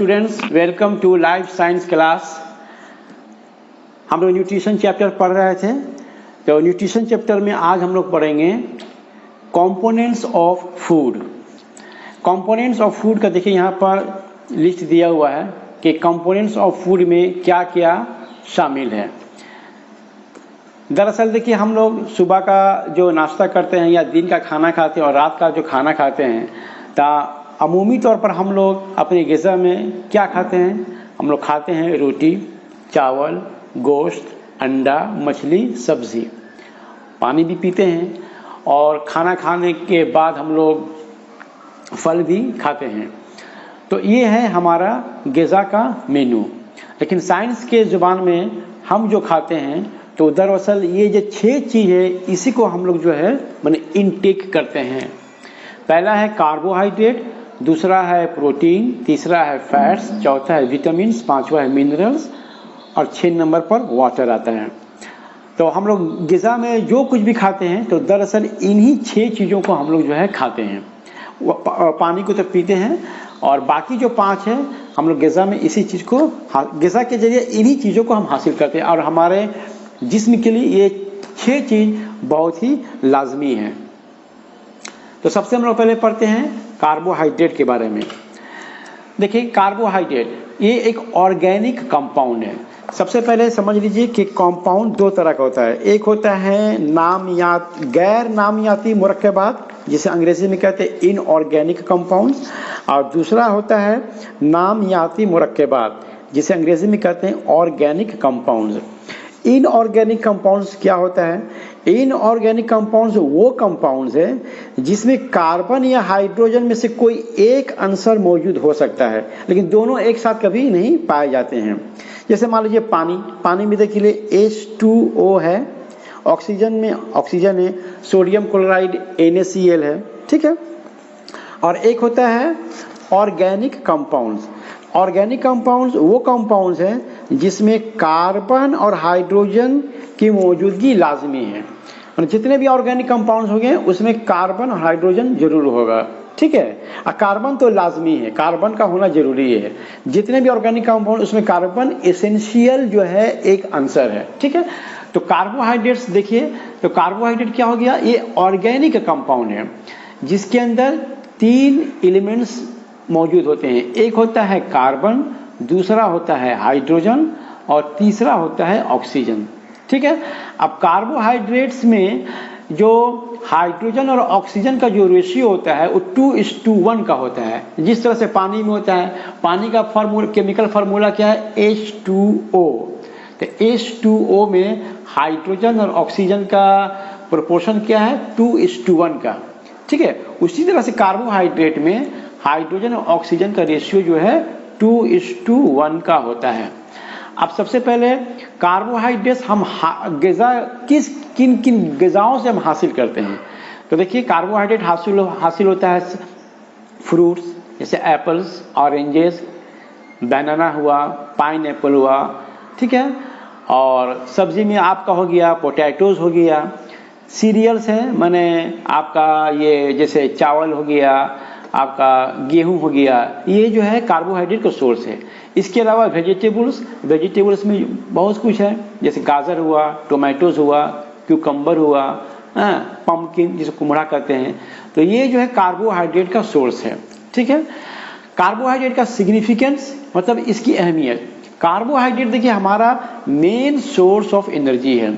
Students, welcome to life science class. हम लोग nutrition chapter पढ़ रहे थे। तो न्यूट्रिशन चैप्टर में आज हम लोग पढ़ेंगे components of food. Components of food का देखिए यहाँ पर लिस्ट दिया हुआ है कि कंपोनेंट्स ऑफ फूड में क्या क्या शामिल है। दरअसल देखिए हम लोग सुबह का जो नाश्ता करते हैं या दिन का खाना खाते हैं और रात का जो खाना खाते हैं, तो अमूमी तौर पर हम लोग अपने ग़िज़ा में क्या खाते हैं? हम लोग खाते हैं रोटी, चावल, गोश्त, अंडा, मछली, सब्ज़ी, पानी भी पीते हैं और खाना खाने के बाद हम लोग फल भी खाते हैं। तो ये है हमारा ग़िज़ा का मेनू। लेकिन साइंस के ज़ुबान में हम जो खाते हैं तो दरअसल ये जो 6 चीज़ है इसी को हम लोग जो है माने इनटेक करते हैं। पहला है कार्बोहाइड्रेट, दूसरा है प्रोटीन, तीसरा है फैट्स, चौथा है विटामिन्स, पांचवा है मिनरल्स और 6 नंबर पर वाटर आता है। तो हम लोग ग़िज़ा में जो कुछ भी खाते हैं तो दरअसल इन्हीं 6 चीज़ों को हम लोग जो है खाते हैं। पानी को तो पीते हैं और बाकी जो 5 है हम लोग ग़िज़ा में इसी चीज़ को ग़िज़ा के जरिए इन्हीं चीज़ों को हम हासिल करते हैं और हमारे जिस्म के लिए ये 6 चीज़ बहुत ही लाजमी है। तो सबसे हम लोग पहले पढ़ते हैं कार्बोहाइड्रेट के बारे में। देखिए कार्बोहाइड्रेट ये एक ऑर्गेनिक कंपाउंड है। सबसे पहले समझ लीजिए कि कंपाउंड 2 तरह का होता है। एक होता है गैर नामियाती मुरक्कबात, जिसे अंग्रेजी में कहते हैं इनऑर्गेनिक कंपाउंड्स, और दूसरा होता है नामियाती मुरक्कबात, जिसे अंग्रेजी में कहते हैं ऑर्गेनिक कंपाउंड्स। इनऑर्गेनिक कंपाउंड्स क्या होता है? इनऑर्गेनिक कंपाउंड्स वो कंपाउंड्स है जिसमें कार्बन या हाइड्रोजन में से कोई एक अंश मौजूद हो सकता है, लेकिन दोनों एक साथ कभी नहीं पाए जाते हैं। जैसे मान लीजिए पानी में देखिए H2O है, ऑक्सीजन में ऑक्सीजन है, सोडियम क्लोराइड NaCl है, ठीक है। और एक होता है ऑर्गेनिक कंपाउंड्स। ऑर्गेनिक कंपाउंड्स वो कंपाउंड्स हैं जिसमें कार्बन और हाइड्रोजन की मौजूदगी लाजमी है। और जितने भी ऑर्गेनिक कंपाउंड्स होंगे उसमें कार्बन और हाइड्रोजन जरूर होगा, ठीक है। और कार्बन तो लाजमी है, कार्बन का होना जरूरी है। जितने भी ऑर्गेनिक कंपाउंड उसमें कार्बन एसेंशियल जो है एक आंसर है, ठीक है। तो कार्बोहाइड्रेट्स देखिए, तो कार्बोहाइड्रेट क्या हो गया? ये ऑर्गेनिक कंपाउंड है जिसके अंदर 3 एलिमेंट्स मौजूद होते हैं। एक होता है कार्बन, दूसरा होता है हाइड्रोजन और तीसरा होता है ऑक्सीजन, ठीक है। अब कार्बोहाइड्रेट्स में जो हाइड्रोजन और ऑक्सीजन का जो रेशियो होता है वो 2:1 का होता है, जिस तरह से पानी में होता है। पानी का केमिकल फार्मूला क्या है? H2O। तो H2O में हाइड्रोजन और ऑक्सीजन का प्रोपोर्शन क्या है? 2:1 का, ठीक है। उसी तरह से कार्बोहाइड्रेट में हाइड्रोजन और ऑक्सीजन का रेशियो जो है 2:1 का होता है। अब सबसे पहले कार्बोहाइड्रेट्स हम ग़िज़ा किन किन ग़िज़ाओं से हम हासिल करते हैं? तो देखिए कार्बोहाइड्रेट हासिल होता है फ्रूट्स, जैसे एप्पल्स, ऑरेंजेस, बनाना हुआ, पाइनएप्पल हुआ, ठीक है। और सब्जी में आपका हो गया पोटैटोज हो गया। सीरियल्स हैं, माने आपका ये जैसे चावल हो गया, आपका गेहूं हो गया, ये जो है कार्बोहाइड्रेट का सोर्स है। इसके अलावा वेजिटेबल्स में बहुत कुछ है, जैसे गाजर हुआ, टोमेटोज हुआ, क्यूकम्बर हुआ, पम्पकिन जिसे कुमड़ा कहते हैं। तो ये जो है कार्बोहाइड्रेट का सोर्स है, ठीक है। कार्बोहाइड्रेट का सिग्निफिकेंस मतलब इसकी अहमियत। कार्बोहाइड्रेट देखिए हमारा मेन सोर्स ऑफ एनर्जी है।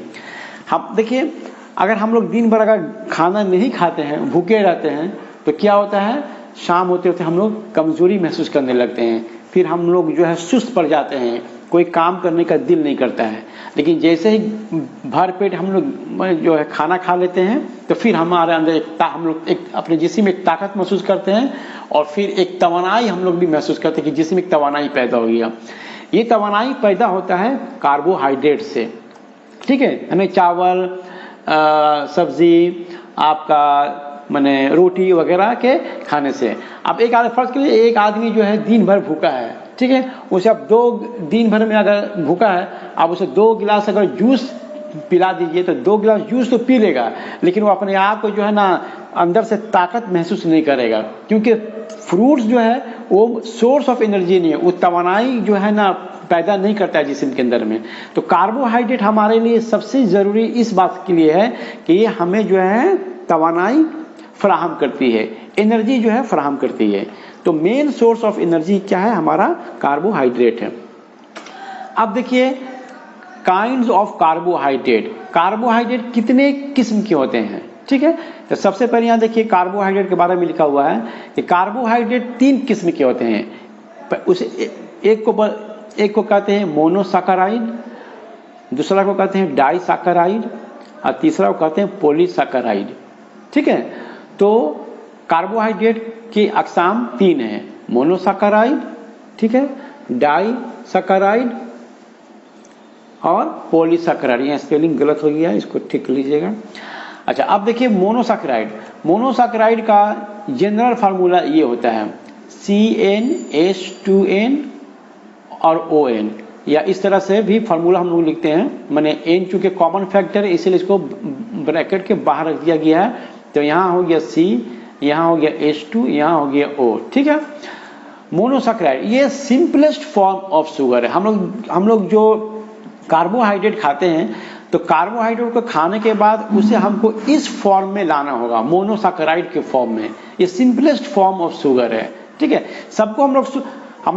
हम देखिए अगर हम लोग दिन भर अगर खाना नहीं खाते हैं, भूखे रहते हैं, तो क्या होता है? शाम होते होते हम लोग कमज़ोरी महसूस करने लगते हैं, फिर हम लोग जो है सुस्त पड़ जाते हैं, कोई काम करने का दिल नहीं करता है। लेकिन जैसे ही भर पेट हम लोग जो है खाना खा लेते हैं तो फिर हमारे अंदर हम लोग अपने जिस्म में एक ताकत महसूस करते हैं और फिर एक तवानाई हम लोग भी महसूस करते हैं कि जिस्म में एक तवानाई पैदा हो गया। ये तवानाई पैदा होता है कार्बोहाइड्रेट से, ठीक है। हमें चावल, सब्जी, आपका माने रोटी वगैरह के खाने से। अब एक फर्ज के लिए एक आदमी जो है दिन भर भूखा है, ठीक है। उसे अब दिन भर में अगर भूखा है, आप उसे 2 गिलास अगर जूस पिला दीजिए तो 2 गिलास जूस तो पी लेगा, लेकिन वो अपने आप को जो है ना अंदर से ताकत महसूस नहीं करेगा, क्योंकि फ्रूट्स जो है वो सोर्स ऑफ एनर्जी नहीं है, वो तवानाई जो है ना पैदा नहीं करता है जिस्म के अंदर में। तो कार्बोहाइड्रेट हमारे लिए सबसे ज़रूरी इस बात के लिए है कि ये हमें जो है तवानाई फराहम करती है, एनर्जी जो है फराहम करती है। तो मेन सोर्स ऑफ एनर्जी क्या है हमारा? कार्बोहाइड्रेट है। अब देखिए काइंड्स ऑफ कार्बोहाइड्रेट, कार्बोहाइड्रेट कितने किस्म के होते हैं, ठीक है। तो सबसे पहले यहाँ देखिए कार्बोहाइड्रेट के बारे में लिखा हुआ है कि कार्बोहाइड्रेट 3 किस्म के होते हैं। उस एक को कहते हैं मोनोसैकेराइड, दूसरा को कहते हैं डाइसैकेराइड और तीसरा को कहते हैं पॉलीसैकेराइड, ठीक है। तो कार्बोहाइड्रेट की अक़साम 3 हैं, मोनोसैकेराइड, ठीक है, डाइसैकेराइड और पॉलीसैकेराइड। यहाँ स्पेलिंग गलत हो गया है, इसको ठीक लीजिएगा। अच्छा, अब देखिए मोनोसैकेराइड, मोनोसैकेराइड का जनरल फार्मूला ये होता है CnH2n और ON, या इस तरह से भी फार्मूला हम लोग लिखते हैं। मैंने N चूँकि कॉमन फैक्टर है इसलिए इसको ब्रैकेट के बाहर रख दिया गया है। तो यहाँ हो गया C, यहाँ हो गया H2, यहाँ हो गया O, ठीक है। मोनोसैकेराइड ये सिंपलेस्ट फॉर्म ऑफ शुगर है। हम लोग जो कार्बोहाइड्रेट खाते हैं तो कार्बोहाइड्रेट को खाने के बाद उसे हमको इस फॉर्म में लाना होगा, मोनोसैकेराइड के फॉर्म में। ये सिंपलेस्ट फॉर्म ऑफ शुगर है, ठीक है। सबको हम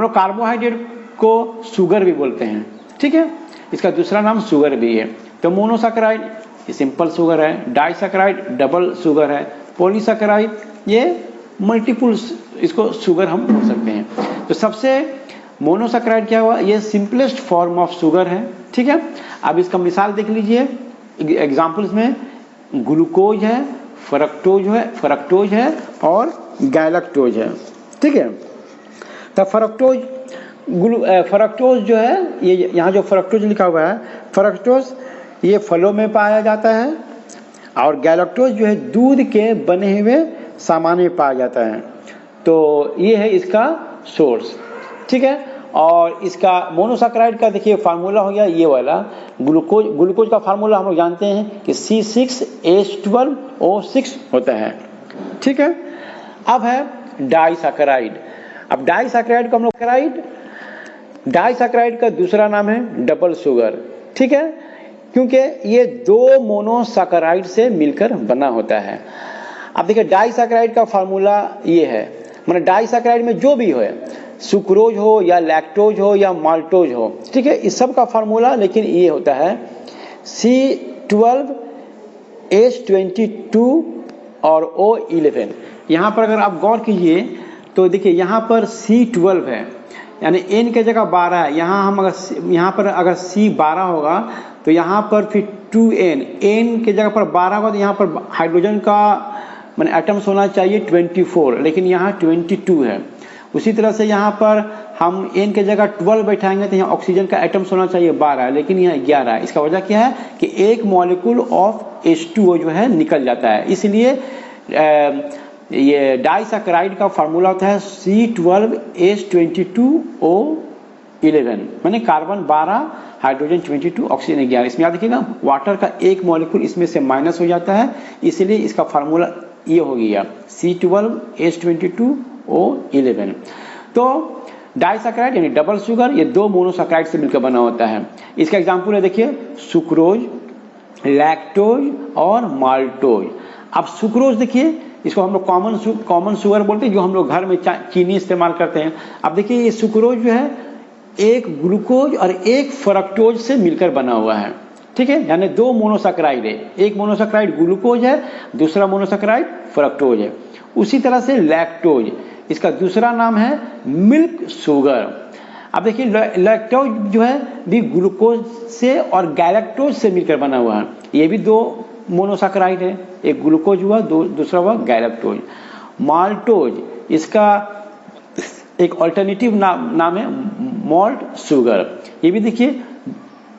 लोग कार्बोहाइड्रेट को शुगर भी बोलते हैं, ठीक है। इसका दूसरा नाम शुगर भी है। तो मोनोसैकेराइड ये सिंपल शुगर है, डाइसैकेराइड डबल शुगर है, पॉलीसैकेराइड ये मल्टीपल इसको शुगर हम बोल सकते हैं। तो सबसे मोनोसैकेराइड क्या हुआ? ये सिंपलेस्ट फॉर्म ऑफ शुगर है, ठीक है। अब इसका मिसाल देख लीजिए एग्जाम्पल्स में, ग्लूकोज है, फ्रक्टोज है और गैलेक्टोज है, ठीक है। तो फ्रक्टोज जो है, ये यहाँ जो फ्रक्टोज लिखा हुआ है, फ्रक्टोज ये फलों में पाया जाता है और गैलेक्टोज जो है दूध के बने हुए सामान में पाया जाता है। तो ये है इसका सोर्स, ठीक है। और इसका मोनोसैकेराइड का देखिए फार्मूला हो गया ये वाला, ग्लूकोज का फार्मूला हम लोग जानते हैं कि C6H12O6 होता है, ठीक है। अब है डाइसैकेराइड। अब डाइसैकेराइड का हम लोग डाइसैकेराइड का दूसरा नाम है डबल शुगर, ठीक है, क्योंकि ये 2 मोनोसैकेराइड से मिलकर बना होता है। अब देखिए डाइसैकेराइड का फार्मूला ये है, मतलब डाइसैकेराइड में जो भी हो, सुक्रोज हो या लैक्टोज हो या माल्टोज हो, ठीक है, इस सब का फार्मूला लेकिन ये होता है C12H22 और O11। यहाँ पर अगर आप गौर कीजिए तो देखिए यहाँ पर C12 है, यानी N के जगह 12 है। यहाँ पर अगर C 12 होगा तो यहाँ पर फिर 2N, N के जगह पर 12 होगा तो यहाँ पर हाइड्रोजन का मैंने एटम्स होना चाहिए 24, लेकिन यहाँ 22 है। उसी तरह से यहाँ पर हम N के जगह 12 बैठाएंगे तो यहाँ ऑक्सीजन का एटम्स होना चाहिए 12, लेकिन यहाँ 11 है। इसका वजह क्या है कि एक मॉलिक्यूल ऑफ H2O जो है निकल जाता है। इसलिए ये डाइसैकेराइड का फार्मूला होता है C12H22O11, माने कार्बन 12, हाइड्रोजन 22, ऑक्सीजन 11। इसमें याद रखिएगा वाटर का एक मॉलिक्यूल इसमें से माइनस हो जाता है, इसलिए इसका फार्मूला ये हो गया C12H22O11। तो डाइसैकेराइड यानी डबल शुगर ये 2 मोनोसैकेराइड से मिलकर बना होता है। इसका एग्जाम्पल है देखिए सुक्रोज, लैक्टोज और माल्टोज। अब सुक्रोज देखिए, इसको हम लोग कॉमन शुगर बोलते हैं, जो हम लोग घर में चीनी इस्तेमाल करते हैं। अब देखिए ये सुक्रोज जो है एक ग्लूकोज और एक फ्रक्टोज से मिलकर बना हुआ है, ठीक है, यानी 2 मोनोसैकेराइड है। एक मोनोसैकेराइड ग्लूकोज है, दूसरा मोनोसैकेराइड फ्रक्टोज है। उसी तरह से लैक्टोज, इसका दूसरा नाम है मिल्क शुगर। अब देखिए लैक्टोज जो है भी ग्लूकोज से और गैलेक्टोज से मिलकर बना हुआ है। ये भी 2 मोनोसैकेराइड है, एक ग्लूकोज हुआ, दूसरा हुआ गैलेक्टोज। माल्टोज इसका एक अल्टरनेटिव नाम है मॉल्ट शुगर। ये भी देखिए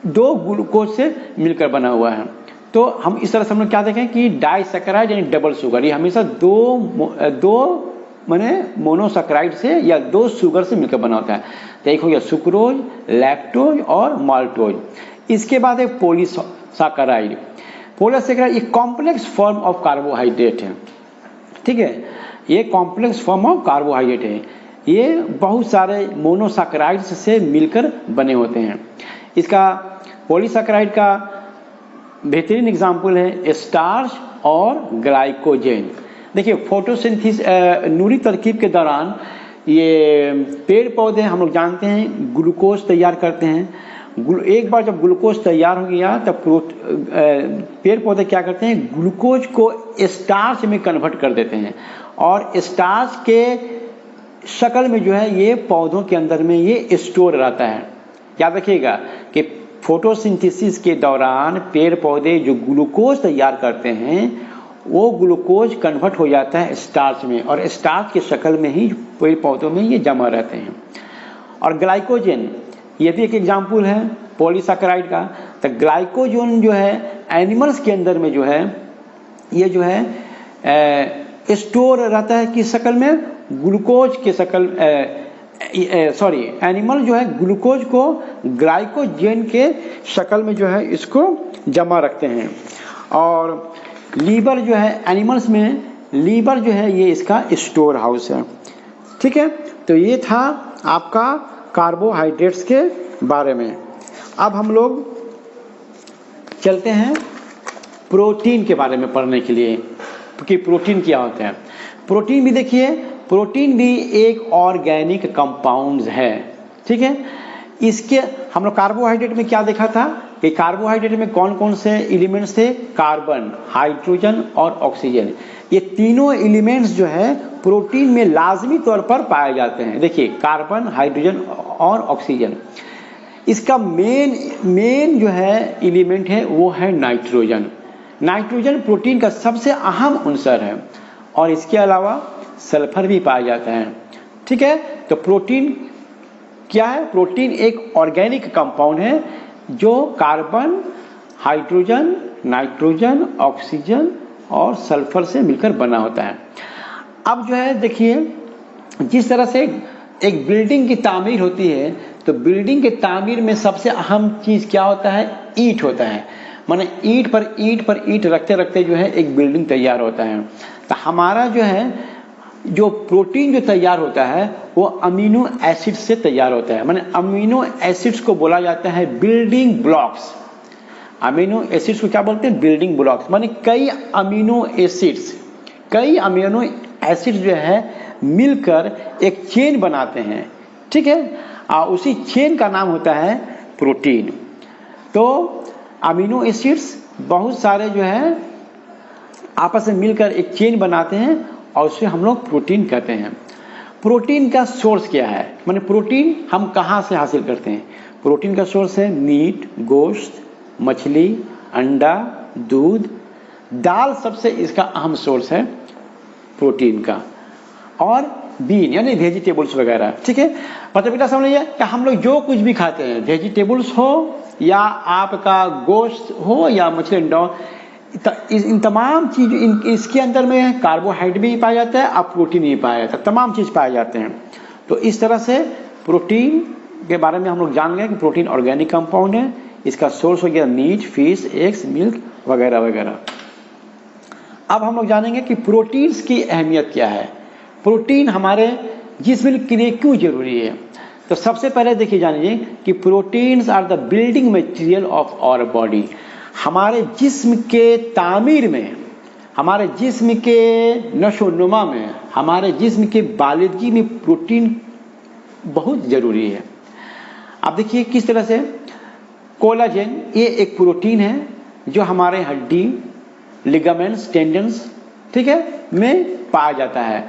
2 ग्लूकोज से मिलकर बना हुआ है। तो हम इस तरह से हम लोग क्या देखें कि डाइसैकेराइड यानी डबल शुगर ये हमेशा 2 माने मोनोसैकेराइड से या 2 शुगर से मिलकर बना होता है। तो एक हो गया सुक्रोज, लैक्टोज और माल्टोज। इसके बाद एक पॉलीसैकेराइड। पॉलीसैकेराइड एक कॉम्प्लेक्स फॉर्म ऑफ कार्बोहाइड्रेट है, ठीक है। ये कॉम्प्लेक्स फॉर्म ऑफ कार्बोहाइड्रेट है। ये बहुत सारे मोनोसैकेराइड्स से मिलकर बने होते हैं। इसका पॉलीसैकेराइड का बेहतरीन एग्जाम्पल है स्टार्च और ग्लाइकोजेन। देखिए फोटोसिंथेसिस नूरी तरकीब के दौरान ये पेड़ पौधे हम लोग जानते हैं ग्लूकोज तैयार करते हैं। एक बार जब ग्लूकोज तैयार हो गया तब पेड़ पौधे क्या करते हैं, ग्लूकोज को स्टार्च में कन्वर्ट कर देते हैं और स्टार्च के शक्ल में जो है ये पौधों के अंदर में ये स्टोर रहता है। याद रखिएगा कि फोटोसिंथेसिस के दौरान पेड़ पौधे जो ग्लूकोज तैयार करते हैं वो ग्लूकोज कन्वर्ट हो जाता है स्टार्च में और स्टार्च के शक्ल में ही पेड़ पौधों में ये जमा रहते हैं। और ग्लाइकोजन ये भी एक एग्जाम्पल है पॉलीसैकेराइड का। तो ग्लाइकोजन जो है एनिमल्स के अंदर में जो है ये जो है स्टोर रहता है कि शक्ल में ग्लूकोज के शक्ल एनिमल जो है ग्लूकोज को ग्लाइकोजन के शक्ल में जो है इसको जमा रखते हैं। और लीवर जो है एनिमल्स में लीवर जो है ये इसका स्टोर हाउस है। ठीक है, तो ये था आपका कार्बोहाइड्रेट्स के बारे में। अब हम लोग चलते हैं प्रोटीन के बारे में पढ़ने के लिए कि प्रोटीन क्या होता है। प्रोटीन भी देखिए, प्रोटीन भी एक ऑर्गेनिक कंपाउंड्स है। ठीक है, इसके हम लोग कार्बोहाइड्रेट में क्या देखा था कि कार्बोहाइड्रेट में कौन कौन से एलिमेंट्स थे, कार्बन, हाइड्रोजन और ऑक्सीजन। ये तीनों एलिमेंट्स जो है प्रोटीन में लाजमी तौर पर पाए जाते हैं। देखिए कार्बन, हाइड्रोजन और ऑक्सीजन। इसका मेन जो है एलिमेंट है वो है नाइट्रोजन। नाइट्रोजन प्रोटीन का सबसे अहम अंशर है और इसके अलावा सल्फर भी पाया जाता है। ठीक है, तो प्रोटीन क्या है, प्रोटीन एक ऑर्गेनिक कंपाउंड है जो कार्बन, हाइड्रोजन, नाइट्रोजन, ऑक्सीजन और सल्फर से मिलकर बना होता है। अब जो है देखिए, जिस तरह से एक बिल्डिंग की तामीर होती है तो बिल्डिंग के तामीर में सबसे अहम चीज़ क्या होता है, ईंट होता है। माने ईंट पर ईंट रखते रखते जो है एक बिल्डिंग तैयार होता है। तो हमारा जो है जो प्रोटीन जो तैयार होता है वो अमीनो एसिड से तैयार होता है। माने अमीनो एसिड्स को बोला जाता है बिल्डिंग ब्लॉक्स। अमीनो एसिड्स को क्या बोलते हैं, बिल्डिंग ब्लॉक्स। माने कई अमीनो एसिड्स जो है मिलकर एक चेन बनाते हैं। ठीक है, उसी चेन का नाम होता है प्रोटीन। तो अमीनो एसिड्स बहुत सारे जो है आपस में मिलकर एक चेन बनाते हैं और उसे हम लोग प्रोटीन कहते हैं। प्रोटीन का सोर्स क्या है, माने प्रोटीन हम कहाँ से हासिल करते हैं। प्रोटीन का सोर्स है मीट, गोश्त, मछली, अंडा, दूध, दाल सबसे इसका अहम सोर्स है प्रोटीन का, और बीन यानी वेजिटेबल्स वगैरह। ठीक है, मतलब बेटा समझ लीजिए कि हम लोग जो कुछ भी खाते हैं, वेजिटेबल्स हो या आपका गोश्त हो या मछली, अंडा, इन तमाम चीज इसके अंदर में कार्बोहाइड्रेट भी पाया जाता है और प्रोटीन भी पाया जाता है, तमाम चीज पाए जाते हैं। तो इस तरह से प्रोटीन के बारे में हम लोग जान गए कि प्रोटीन ऑर्गेनिक कंपाउंड है। इसका सोर्स हो गया मीट, फिश, एग्स, मिल्क वगैरह वगैरह। अब हम लोग जानेंगे कि प्रोटीन्स की अहमियत क्या है, प्रोटीन हमारे जिस्म के लिए क्यों जरूरी है। तो सबसे पहले देखिए जानिए कि proteins are the building material of our body. हमारे जिस्म के तामीर में, हमारे जिस्म के नशोनुमा में, हमारे जिस्म के बालिदगी में प्रोटीन बहुत ज़रूरी है। अब देखिए किस तरह से कोलाजन ये एक प्रोटीन है जो हमारे हड्डी, लिगामेंट्स, टेंडन्स, ठीक है, में पाया जाता है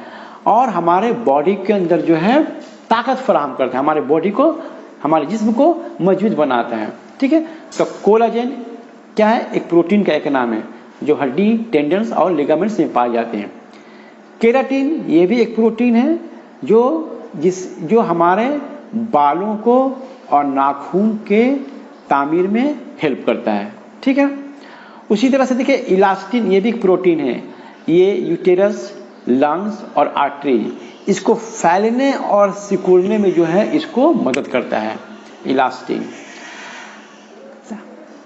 और हमारे बॉडी के अंदर जो है ताकत फराहम करता है, हमारे बॉडी को, हमारे जिस्म को मजबूत बनाता है। ठीक है, तो कोलाजन क्या है, एक प्रोटीन का एक नाम है जो हड्डी, टेंडन्स और लिगामेंट्स में पाए जाते हैं। केराटिन ये भी एक प्रोटीन है जो हमारे बालों को और नाखून के तामीर में हेल्प करता है। ठीक है, उसी तरह से देखिए इलास्टिन ये भी एक प्रोटीन है। ये यूटेरस, लंग्स और आर्टरी इसको फैलने और सिकुड़ने में जो है इसको मदद करता है इलास्टिन।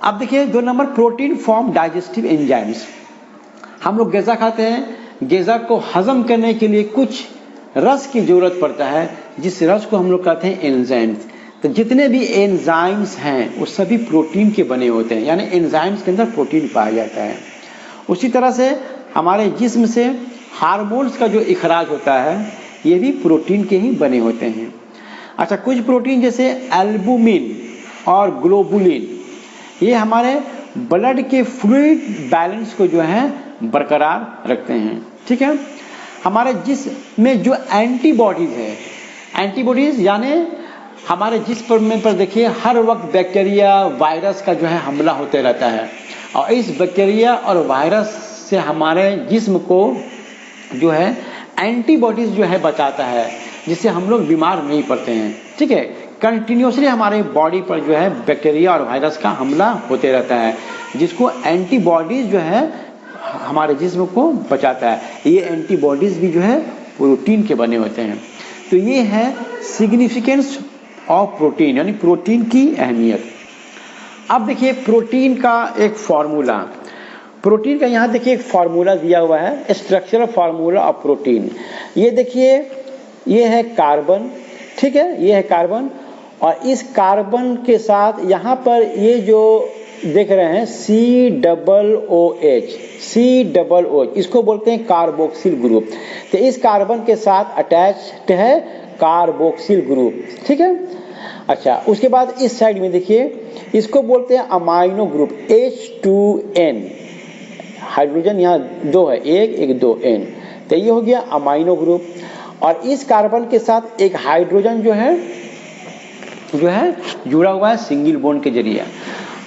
अब देखिए 2 number, protein form digestive enzymes. हम लोग गज़ा खाते हैं, ग़िज़ा को हज़म करने के लिए कुछ रस की ज़रूरत पड़ता है, जिस रस को हम लोग कहते हैं एंजाइम्स। तो जितने भी एंजाइम्स हैं वो सभी प्रोटीन के बने होते हैं, यानी एंजाइम्स के अंदर प्रोटीन पाया जाता है। उसी तरह से हमारे जिस्म से हार्मोन्स का जो इखराज होता है ये भी प्रोटीन के ही बने होते हैं। अच्छा, कुछ प्रोटीन जैसे एल्बुमिन और ग्लोबुलिन ये हमारे ब्लड के फ्लूइड बैलेंस को जो है बरकरार रखते हैं। ठीक है, हमारे जिस्म में जो एंटीबॉडीज़ है, एंटीबॉडीज़ यानी हमारे जिस्म पर देखिए हर वक्त बैक्टीरिया वायरस का जो है हमला होते रहता है, और इस बैक्टीरिया और वायरस से हमारे जिस्म को जो है एंटीबॉडीज़ जो है बचाता है, जिससे हम लोग बीमार नहीं पड़ते हैं। ठीक है, कंटिन्यूसली हमारे बॉडी पर जो है बैक्टीरिया और वायरस का हमला होते रहता है, जिसको एंटीबॉडीज़ जो है हमारे जिस्म को बचाता है। ये एंटीबॉडीज़ भी जो है प्रोटीन के बने होते हैं। तो ये है सिग्निफिकेंस ऑफ प्रोटीन, यानी प्रोटीन की अहमियत। अब देखिए प्रोटीन का एक फार्मूला, प्रोटीन का यहाँ देखिए एक फार्मूला दिया हुआ है, स्ट्रक्चरल फार्मूला ऑफ प्रोटीन। ये देखिए ये है कार्बन, ठीक है, ये है कार्बन, और इस कार्बन के साथ यहाँ पर ये जो देख रहे हैं COOH, इसको बोलते हैं कार्बोक्सिल ग्रुप। तो इस कार्बन के साथ अटैच्ड है कार्बोक्सिल ग्रुप। ठीक है, अच्छा, उसके बाद इस साइड में देखिए इसको बोलते हैं अमाइनो ग्रुप H2N, हाइड्रोजन यहाँ 2 है, 1 2 N, तो ये हो गया अमाइनो ग्रुप। और इस कार्बन के साथ एक हाइड्रोजन जो है जुड़ा हुआ है सिंगल बॉन्ड के जरिए,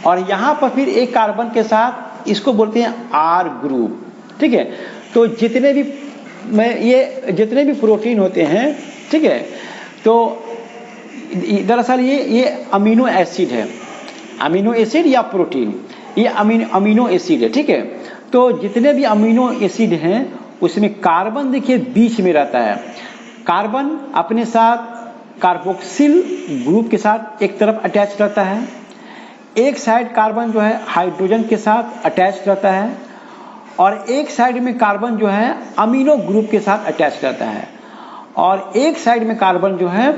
और यहाँ पर फिर एक कार्बन के साथ इसको बोलते हैं R ग्रुप। ठीक है, तो जितने भी प्रोटीन होते हैं, ठीक है, तो दरअसल ये अमीनो एसिड है, अमीनो एसिड या प्रोटीन, ये अमीनो एसिड है। ठीक है, तो जितने भी अमीनो एसिड हैं उसमें कार्बन देखिए बीच में रहता है। कार्बन अपने साथ कार्बोक्सिल ग्रुप के साथ एक तरफ अटैच रहता है, एक साइड कार्बन जो है हाइड्रोजन के साथ अटैच रहता है, और एक साइड में कार्बन जो है अमीनो ग्रुप के साथ अटैच रहता है, और एक साइड में कार्बन जो है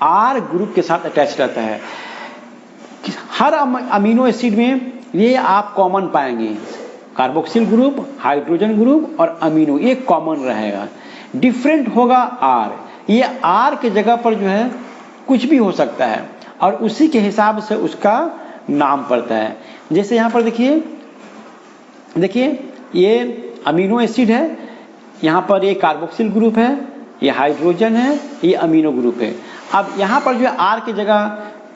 R ग्रुप के साथ अटैच रहता है। हर अमीनो एसिड में ये आप कॉमन पाएंगे, कार्बोक्सिल ग्रुप, हाइड्रोजन ग्रुप और अमीनो, ये कॉमन रहेगा। डिफरेंट होगा R, ये R के जगह पर जो है कुछ भी हो सकता है और उसी के हिसाब से उसका नाम पड़ता है। जैसे यहाँ पर देखिए ये अमीनो एसिड है, यहाँ पर ये कार्बोक्सिल ग्रुप है, ये हाइड्रोजन है, ये अमीनो ग्रुप है। अब यहाँ पर जो है R की जगह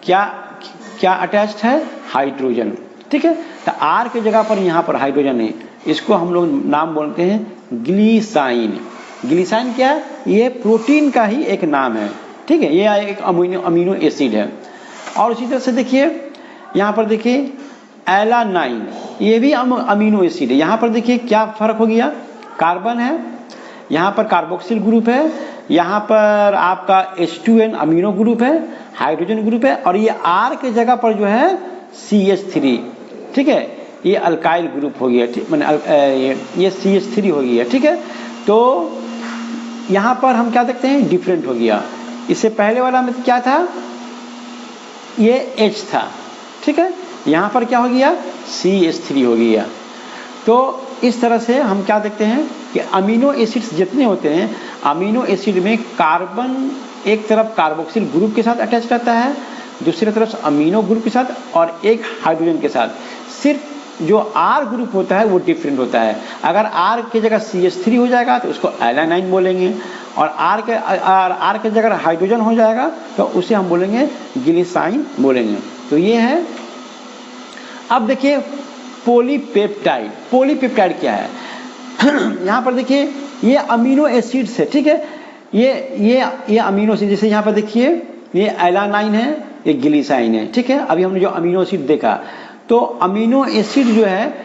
क्या अटैच्ड है, हाइड्रोजन। ठीक है, तो R की जगह पर यहाँ पर हाइड्रोजन है, इसको हम लोग नाम बोलते हैं ग्लीसाइन। ग्लीसाइन क्या है, ये प्रोटीन का ही एक नाम है। ठीक है, ये एक अमीनो एसिड है। और उसी तरह से देखिए यहाँ पर देखिए एलानाइन, ये भी अमीनो एसिड है। यहाँ पर देखिए क्या फर्क हो गया, कार्बन है, यहाँ पर कार्बोक्सिल ग्रुप है, यहाँ पर आपका H2N अमीनो ग्रुप है, हाइड्रोजन ग्रुप है, और ये R के जगह पर जो है CH3। ठीक है, ये अल्काइल ग्रुप हो गया, ठीक, मैंने ये CH3 हो गया। ठीक है, तो यहाँ पर हम क्या देखते हैं, डिफरेंट हो गया। इससे पहले वाला में क्या था, ये H था। ठीक है, यहाँ पर क्या हो गया, CH3 हो गया। तो इस तरह से हम क्या देखते हैं कि अमीनो एसिड्स जितने होते हैं, अमीनो एसिड में कार्बन एक तरफ कार्बोक्सिल ग्रुप के साथ अटैच रहता है, दूसरी तरफ अमीनो ग्रुप के साथ, और एक हाइड्रोजन के साथ। सिर्फ जो R ग्रुप होता है वो डिफरेंट होता है। अगर R की जगह CH3 हो जाएगा तो उसको एलानाइन बोलेंगे, और R के जगह हाइड्रोजन हो जाएगा तो उसे हम बोलेंगे ग्लिसाइन बोलेंगे। तो ये है। अब देखिए पॉलीपेप्टाइड, पॉलीपेप्टाइड क्या है यहाँ पर देखिए ये अमीनो एसिड्स है। ठीक है, ये अमीनो एसिड, जैसे यहाँ पर देखिए ये एलानाइन है, ये ग्लिसाइन है। ठीक है, अभी हमने जो अमीनो एसिड देखा, तो अमीनो एसिड जो है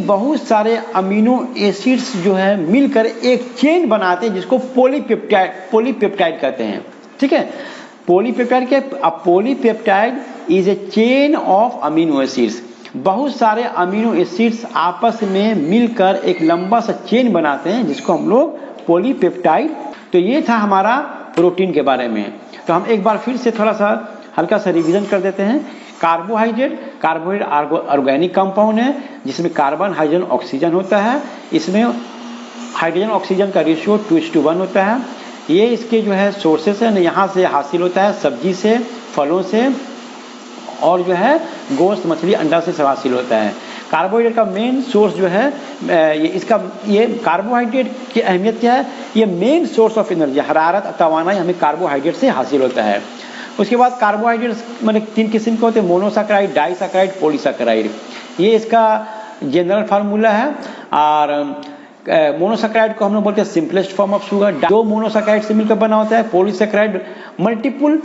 बहुत सारे अमीनो एसिड्स जो है मिलकर एक चेन बनाते हैं, जिसको पॉलीपेप्टाइड कहते हैं। ठीक है, पॉलीपेप्टाइड क्या, polypeptide is a chain of amino acids, बहुत सारे अमीनो एसिड्स आपस में मिलकर एक लंबा सा चेन बनाते हैं जिसको हम लोग पॉलीपेप्टाइड। तो ये था हमारा प्रोटीन के बारे में। तो हम एक बार फिर से थोड़ा सा हल्का सा रिवीजन कर देते हैं। कार्बोहाइड्रेट ऑर्गेनिक कंपाउंड है जिसमें कार्बन, हाइड्रोजन, ऑक्सीजन होता है। इसमें हाइड्रोजन ऑक्सीजन का रेशियो 2:1 होता है। ये इसके जो है सोर्सेस है, यहाँ से हासिल होता है, सब्जी से, फलों से, और जो है गोश्त, मछली, अंडा से सब हासिल होता है। कार्बोहाइड्रेट का मेन सोर्स जो है ये कार्बोहाइड्रेट की अहमियत क्या है, ये मेन सोर्स ऑफ एनर्जी, हरारत, तवानाई हमें कार्बोहाइड्रेट से हासिल होता है। उसके बाद कार्बोहाइड्रेट्स मतलब 3 किस्म के होते हैं, मोनोसैकेराइड, डाइसैकेराइड, पॉलीसैकेराइड। ये इसका जनरल फार्मूला है। और मोनोसैकेराइड को हम लोग बोलते हैं सिंपलेस्ट फॉर्म ऑफ शुगर। दो मोनोसैकेराइड से मिलकर बना होता है। पॉलीसैकेराइड मल्टीपल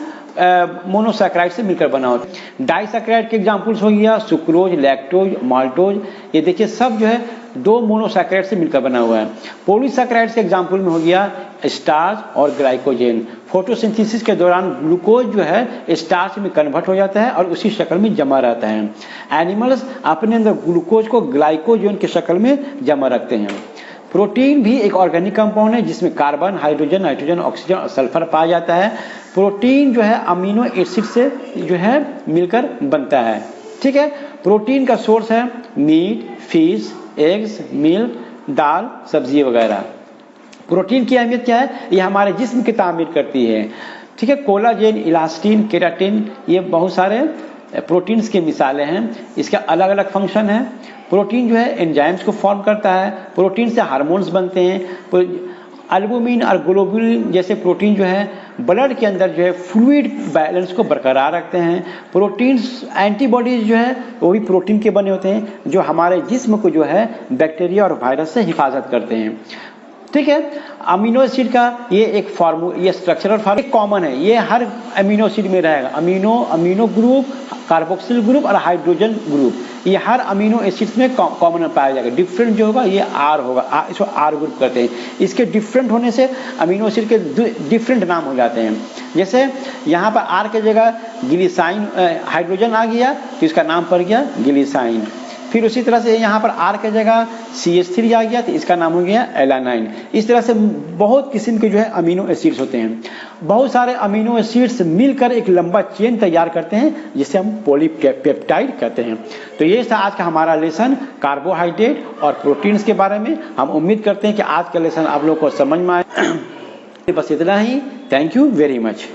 मोनोसैकेराइड से मिलकर बना होता है। डाइसैकेराइड के एग्जांपल्स हो गया सुक्रोज, लैक्टोज, माल्टोज। ये देखिए सब जो है 2 मोनोसैकेराइड से मिलकर बना हुआ है। पॉलीसैकेराइड के एग्जांपल में हो गया स्टार्च और ग्लाइकोजेन। फोटोसिंथेसिस के दौरान ग्लूकोज जो है स्टार्च में कन्वर्ट हो जाता है और उसी शक्ल में जमा रहता है। एनिमल्स अपने अंदर ग्लूकोज को ग्लाइकोजेन की शक्ल में जमा रखते हैं। प्रोटीन भी एक ऑर्गेनिक कंपाउंड है जिसमें कार्बन, हाइड्रोजन, नाइट्रोजन, ऑक्सीजन और सल्फर पाया जाता है। प्रोटीन जो है अमीनो एसिड से जो है मिलकर बनता है। ठीक है, प्रोटीन का सोर्स है मीट, फिश, एग्स, मिल्क, दाल, सब्जी वगैरह। प्रोटीन की अहमियत क्या है, ये हमारे जिस्म की तामीर करती है। ठीक है, कोलाजेन, इलास्टिन, केराटिन, ये बहुत सारे प्रोटीन्स के मिसालें हैं। इसके अलग अलग फंक्शन है। प्रोटीन जो है एंजाइम्स को फॉर्म करता है। प्रोटीन से हार्मोन्स बनते हैं। एल्बुमिन और ग्लोबुलिन जैसे प्रोटीन जो है ब्लड के अंदर जो है फ्लूइड बैलेंस को बरकरार रखते हैं। प्रोटीन्स, एंटीबॉडीज जो है वो भी प्रोटीन के बने होते हैं जो हमारे जिस्म को जो है बैक्टीरिया और वायरस से हिफाजत करते हैं। ठीक है, अमीनो एसिड का ये एक ये स्ट्रक्चरल फार्मूला कॉमन है, ये हर अमीनो एसिड में रहेगा। अमीनो ग्रुप, कार्बोक्सिल ग्रुप और हाइड्रोजन ग्रुप, ये हर अमीनो एसिड्स में कॉमन पाया जाएगा। डिफरेंट जो होगा ये आर होगा, इसको आर ग्रुप कहते हैं। इसके डिफरेंट होने से अमीनो एसिड के डिफरेंट नाम हो जाते हैं। जैसे यहाँ पर आर के जगह ग्लिसाइन, हाइड्रोजन आ गया तो इसका नाम पड़ गया ग्लिसाइन। फिर उसी तरह से यहाँ पर आर के जगह CH3 आ गया तो इसका नाम हो गया एलानाइन। इस तरह से बहुत किस्म के जो है अमीनो एसिड्स होते हैं। बहुत सारे अमीनो एसिड्स मिलकर एक लंबा चेन तैयार करते हैं जिसे हम पॉलीपेप्टाइड कहते हैं। तो ये था आज का हमारा लेसन कार्बोहाइड्रेट और प्रोटीन्स के बारे में। हम उम्मीद करते हैं कि आज का लेसन आप लोग को समझ में आए। बस इतना ही। Thank you very much.